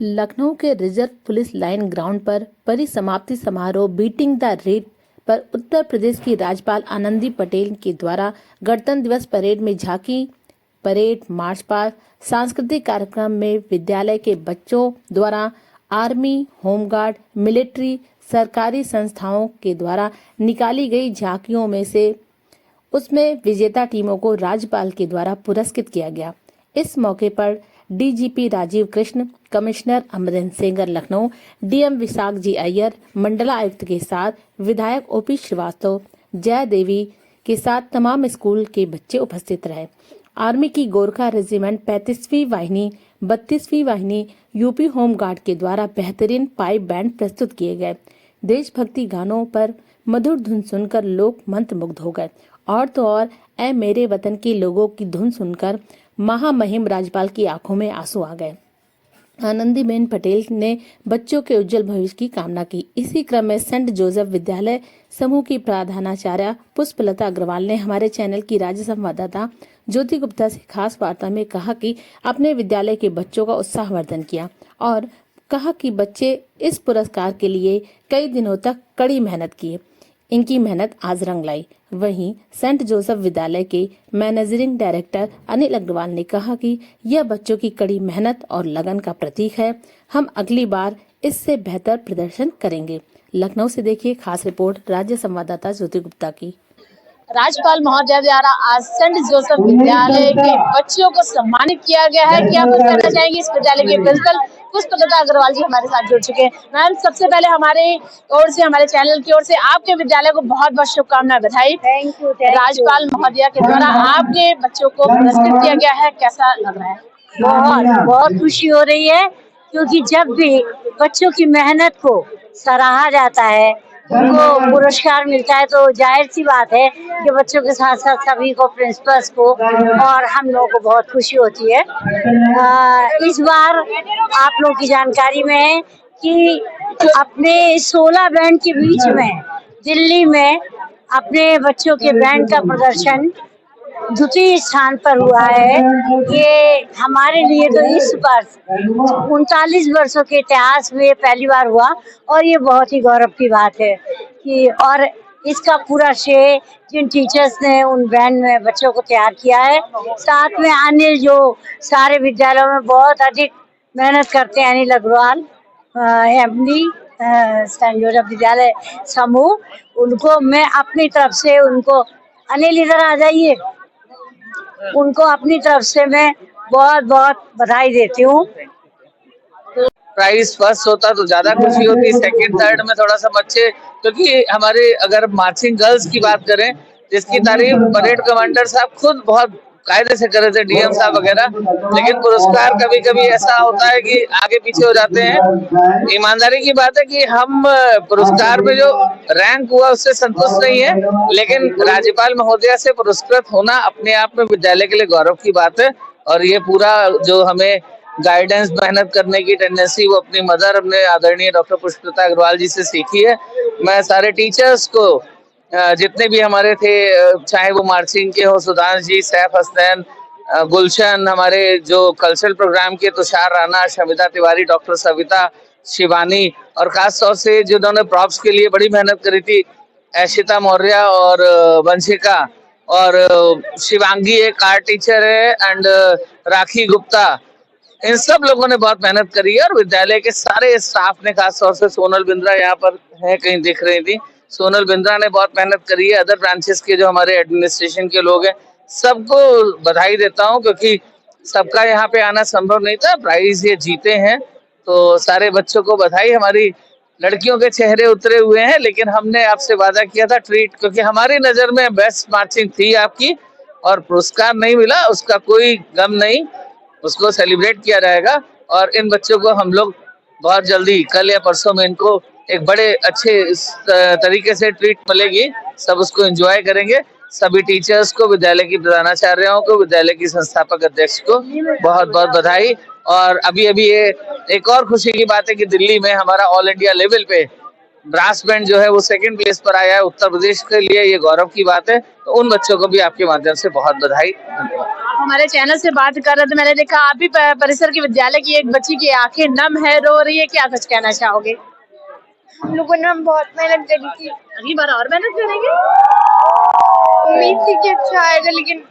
लखनऊ के reserve police line ground पर परिसमाप्ति समारोह बीटिंग द रेट पर उत्तर प्रदेश की राज्यपाल आनंदी पटेल के द्वारा गणतंत्र दिवस परेड में झांकी, परेड, मार्च पास्ट, सांस्कृतिक कार्यक्रम में विद्यालय के बच्चों द्वारा आर्मी, होमगार्ड, मिलिट्री, सरकारी संस्थाओं के द्वारा निकाली गई झांकियों में से उसमें विजेता टीमों को राज्यपाल के द्वारा पुरस्कृत किया गया। इस मौके पर DGP Rajeev Krishna, commissioner Amarinder Singh Lucknow, DM Vishakh ji Iyer, मंडला आयुक्त के साथ विधायक ओपी श्रीवास्तव, जय देवी के साथ तमाम स्कूल के बच्चे उपस्थित रहे। आर्मी की गोरखा रेजिमेंट 35वीं वाहिनी, 32वीं वाहिनी, यूपी होमगार्ड के द्वारा बेहतरीन पाइप बैंड प्रस्तुत किए गए। देशभक्ति गानों पर मधुर धुन सुनकर लोग मंत्रमुग्ध हो गए। और तो और ऐ मेरे वतन के लोगों की धुन सुनकर महामहिम राज्यपाल की आंखों में आंसू आ गए। आनंदीबेन पटेल ने बच्चों के उज्जवल भविष्य की कामना की। इसी क्रम में सेंट जोसेफ विद्यालय समूह की प्रधानाचार्य पुष्पलता अग्रवाल ने हमारे चैनल की राज्य संवाददाता ज्योति गुप्ता से खास वार्ता में कहा कि अपने विद्यालय के बच्चों का उत्साहवर्धन किया और कहा कि बच्चे इस पुरस्कार के लिए कई दिनों तक कड़ी मेहनत किए। इनकी मेहनत आज रंग लाई। वहीं सेंट जोसेफ विद्यालय के मैनेजिंग डायरेक्टर अनिल अग्रवाल ने कहा कि यह बच्चों की कड़ी मेहनत और लगन का प्रतीक है। हम अगली बार इससे बेहतर प्रदर्शन करेंगे। लखनऊ से देखिए खास रिपोर्ट राज्य संवाददाता ज्योति गुप्ता की। राज्यपाल महोदया द्वारा आज सेंट जोसेफ विद्यालय के बच्चों को सम्मानित किया गया है। क्या कुछ कहना चाहेंगे इस विद्यालय के प्रिंसिपल पुष्पलता अग्रवाल जी हमारे साथ जुड़ चुके हैं। मैम, सबसे पहले हमारे ओर से, हमारे चैनल की ओर से आपके विद्यालय को बहुत बहुत शुभकामनाएं, बधाई। Thank you. राज्यपाल महोदया के द्वारा आपके बच्चों को पुरस्कृत किया गया है, कैसा लग रहा है? बहुत बहुत खुशी हो रही है, क्योंकि जब भी बच्चों की मेहनत को सराहा जाता है, उनको पुरस्कार मिलता है, तो जाहिर सी बात है कि बच्चों के साथ साथ सभी को, प्रिंसिपल्स को और हम लोगों को बहुत खुशी होती है। इस बार आप लोगों की जानकारी में है कि अपने 16 बैंड के बीच में दिल्ली में अपने बच्चों के बैंड का प्रदर्शन द्वितीय स्थान पर हुआ है। ये हमारे लिए तो इस बार 39 वर्षों के इतिहास में पहली बार हुआ और ये बहुत ही गौरव की बात है कि, और इसका पूरा श्रेय जिन टीचर्स ने उन बैंड में बच्चों को तैयार किया है, साथ में अन्य जो सारे विद्यालयों में बहुत अधिक मेहनत करते हैं, Anil Agarwal MD Saint Joseph विद्यालय समूह, उनको मैं अपनी तरफ से, उनको, अनिल इधर आ जाइए, उनको अपनी तरफ से मैं बहुत बहुत बधाई देती हूँ। प्राइज फर्स्ट होता तो ज्यादा खुशी होती, सेकंड थर्ड में थोड़ा सा बच्चे, क्योंकि हमारे अगर मार्चिंग गर्ल्स की बात करें, जिसकी तारीफ परेड कमांडर साहब खुद बहुत कायदे से करे थे, डीएम साहब वगैरह, लेकिन पुरस्कार कभी कभी ऐसा होता है कि आगे पीछे हो जाते हैं। ईमानदारी की बात है कि हम पुरस्कार में जो रैंक हुआ उससे संतुष्ट नहीं है, लेकिन राज्यपाल महोदया से पुरस्कृत होना अपने आप में विद्यालय के लिए गौरव की बात है। और ये पूरा जो हमें गाइडेंस, मेहनत करने की टेंडेंसी, वो अपनी मदर, अपने आदरणीय डॉक्टर पुष्पलता अग्रवाल जी से सीखी है। मैं सारे टीचर्स को, जितने भी हमारे थे, चाहे वो मार्चिंग के हो, सुधांश जी, सैफ हसनैन, गुलशन, हमारे जो कल्चरल प्रोग्राम के तुषार राणा, शमिता तिवारी, डॉक्टर सविता, शिवानी, और खास तौर से जिन्होंने प्रॉप्स के लिए बड़ी मेहनत करी थी, ऐशिता मौर्य और वंशिका, और शिवांगी एक आर्ट टीचर है, एंड राखी गुप्ता, इन सब लोगों ने बहुत मेहनत करी है। और विद्यालय के सारे स्टाफ ने, खास तौर से सोनल बिंद्रा यहाँ पर है, कहीं दिख रही थी, सोनल बिंद्रा ने बहुत मेहनत करी है। अदर ब्रांचेस के जो हमारे एडमिनिस्ट्रेशन के लोग हैं, सबको बधाई देता हूँ, क्योंकि सबका यहाँ पे आना संभव नहीं था। प्राइज ये जीते हैं तो सारे बच्चों को बधाई। हमारी लड़कियों के चेहरे उतरे हुए हैं, लेकिन हमने आपसे वादा किया था ट्रीट, क्योंकि हमारी नजर में बेस्ट मार्चिंग थी आपकी, और पुरस्कार नहीं मिला, उसका कोई गम नहीं, उसको सेलिब्रेट किया जाएगा। और इन बच्चों को हम लोग बहुत जल्दी, कल या परसों में, इनको एक बड़े अच्छे तरीके से ट्रीट मिलेगी, सब उसको एंजॉय करेंगे। सभी टीचर्स को, विद्यालय की प्रधानाचार्यों को, विद्यालय की संस्थापक अध्यक्ष को बहुत बहुत बधाई। और अभी ये एक और खुशी की बात है कि दिल्ली में हमारा ऑल इंडिया लेवल पे ब्रास बैंड जो है वो सेकंड प्लेस पर आया है उत्तर प्रदेश के लिए, ये गौरव की बात है। तो उन बच्चों को भी आपके माध्यम से बहुत बधाई। हमारे चैनल से बात कर रहे थे, मैंने देखा आप भी परिसर के विद्यालय की एक बच्ची की आंखें नम है, रो रही है, क्या कुछ कहना चाहोगे? हम लोगों ने बहुत मेहनत करी थी, अगली बार और मेहनत करेंगे। उम्मीद थी कि अच्छा आएगा, लेकिन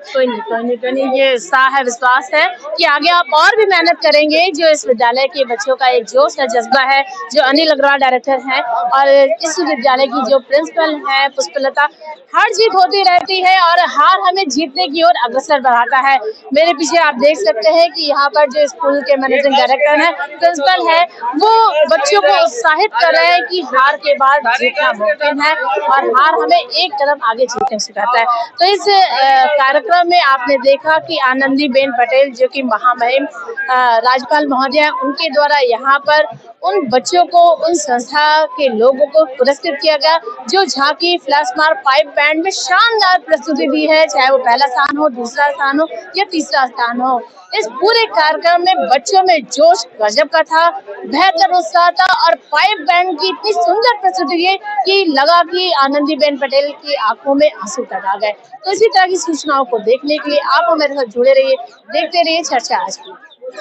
कोई नहीं, ये उत्साह है, विश्वास है कि आगे आप और भी मेहनत करेंगे। जो इस विद्यालय के बच्चों का एक जोश है, जज्बा है, जो अनिल अग्रवाल डायरेक्टर हैं और इस विद्यालय की जो प्रिंसिपल है पुष्पलता, हार जीत होती रहती है और हार हमें जीतने की ओर अग्रसर बढ़ाता है। मेरे पीछे आप देख सकते हैं कि यहाँ पर जो स्कूल के मैनेजिंग डायरेक्टर हैं, प्रिंसिपल है, वो बच्चों को उत्साहित कर रहे हैं कि हार के बाद जीतना मुमकिन है और हार हमें एक कदम आगे जीतने सिखाता है। तो इस कार्यक्रम में आपने देखा कि आनंदीबेन पटेल, जो कि महामहिम राज्यपाल महोदया, उनके द्वारा यहाँ पर उन बच्चों को, उन संस्था के लोगों को पुरस्कृत किया गया जो झांकी, फ्लैश मार्क, पाइप बैंड में शानदार प्रस्तुति दी है, चाहे वो पहला स्थान हो, दूसरा स्थान हो या तीसरा स्थान हो। इस पूरे कार्यक्रम में बच्चों में जोश गजब का था, बेहतर उत्साह था और पाइप बैंड की इतनी सुंदर प्रस्तुति कि लगा कि आनंदीबेन पटेल की आंखों में आंसू तक आ गए। तो इसी तरह की सूचनाओं को देखने के लिए आप मेरे साथ जुड़े रहिए, देखते रहिए चर्चा आज की।